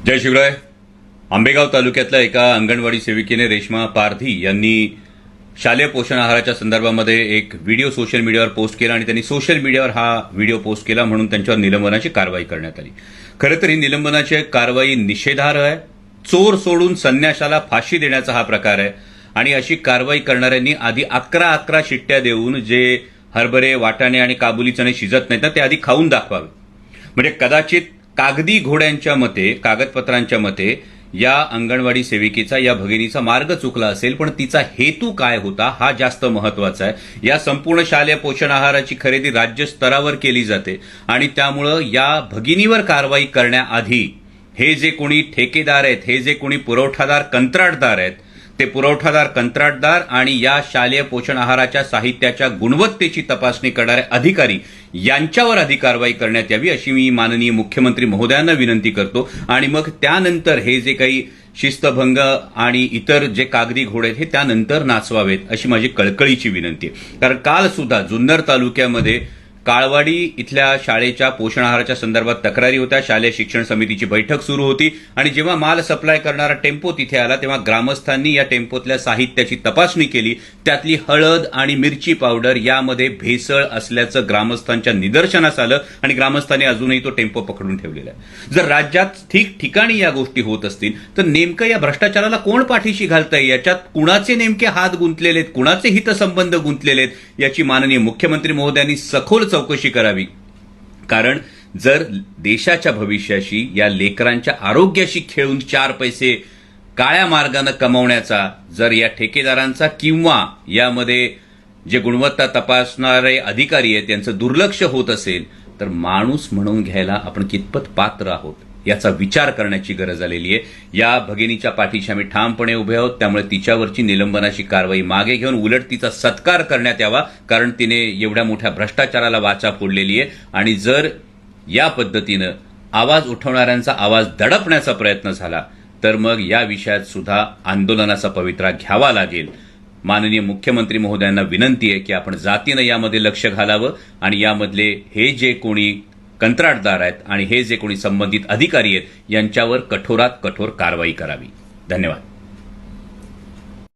जय शिवराय. आंबेगाव तालुक्यातल्या एका अंगणवाडी सेविकेने रेश्मा पारधी यांनी शालेय पोषण आहाराच्या संदर्भामध्ये एक व्हिडिओ सोशल मीडियावर पोस्ट केला आणि त्यांनी सोशल मीडियावर हा व्हिडिओ पोस्ट केला म्हणून त्यांच्यावर निलंबनाची कारवाई करण्यात आली. खरं तर ही निलंबनाची कारवाई निषेधार्ह आहे. चोर सोडून संन्याशाला फाशी देण्याचा हा प्रकार आहे आणि अशी कारवाई करणाऱ्यांनी आधी 11 शिट्ट्या देऊन जे हरभरे, वाटाणे आणि काबुली चणे शिजत नाहीत ना ते आधी खाऊन दाखवावे. म्हणजे कदाचित कागदी घोड्यांच्या मते, कागदपत्रांच्या मते या अंगणवाडी सेविकेचा, या भगिनीचा मार्ग चुकला असेल, पण तिचा हेतू काय होता हा जास्त महत्वाचा आहे. या संपूर्ण शालेय पोषण आहाराची खरेदी राज्य स्तरावर केली जाते आणि त्यामुळं या भगिनीवर कारवाई करण्याआधी हे जे कोणी ठेकेदार आहेत, हे जे कोणी पुरवठादार, कंत्राटदार आहेत, ते पुरवठादार, कंत्राटदार आणि या शालेय पोषण आहाराच्या साहित्याच्या गुणवत्तेची तपासणी करणारे अधिकारी यांच्यावर आधी कारवाई करण्यात यावी अशी मी माननीय मुख्यमंत्री महोदयांना विनंती करतो. आणि मग त्यानंतर हे जे काही शिस्तभंग आणि इतर जे कागदी घोडे आहेत हे त्यानंतर नाचवावेत अशी माझी कळकळीची विनंती आहे. कारण काल सुद्धा जुन्नर तालुक्यामध्ये काळवाडी इथल्या शाळेच्या पोषण आहाराच्या संदर्भात तक्रारी होत्या. शालेय शिक्षण समितीची बैठक सुरू होती आणि जेव्हा माल सप्लाय करणारा टेम्पो तिथे आला तेव्हा ग्रामस्थांनी या टेम्पोतल्या साहित्याची तपासणी केली. त्यातली हळद आणि मिरची पावडर यामध्ये भेसळ असल्याचं ग्रामस्थांच्या निदर्शनास आलं आणि ग्रामस्थांनी अजूनही तो टेम्पो पकडून ठेवलेला आहे. जर राज्यात ठिकठिकाणी या गोष्टी होत असतील तर नेमकं या भ्रष्टाचाराला कोण पाठीशी घालतंय, याच्यात कुणाचे नेमके हात गुंतलेले आहेत, कुणाचे हितसंबंध गुंतलेले आहेत याची माननीय मुख्यमंत्री महोदयांनी सखोल चौकशी करावी. कारण जर देशाच्या भविष्याशी, या लेकरांच्या आरोग्याशी खेळून 4 पैसे काळ्या मार्गाने कमवण्याचा जर या ठेकेदारांचा किंवा यामध्ये जे गुणवत्ता तपासणारे अधिकारी आहेत त्यांचं दुर्लक्ष होत असेल तर माणूस म्हणून घ्यायला आपण कितपत पात्र आहोत याचा विचार करण्याची गरज आलेली आहे. या भगिनीच्या पाठीशी आम्ही ठामपणे उभे आहोत. त्यामुळे तिच्यावरची निलंबनाची कारवाई मागे घेऊन उलट तिचा सत्कार करण्यात यावा. कारण तिने एवढ्या मोठ्या भ्रष्टाचाराला वाचा फोडलेली आहे आणि जर या पद्धतीनं आवाज उठवणाऱ्यांचा आवाज दडपण्याचा प्रयत्न झाला तर मग या विषयात सुद्धा आंदोलनाचा पवित्रा घ्यावा लागेल. माननीय मुख्यमंत्री महोदयांना विनंती आहे की आपण जातीनं यामध्ये लक्ष घालावं आणि यामधले हे जे कोणी कंत्राटदार आहेत आणि हे जे कोणी संबंधित अधिकारी आहेत यांच्यावर कठोरात कठोर कारवाई करावी. धन्यवाद.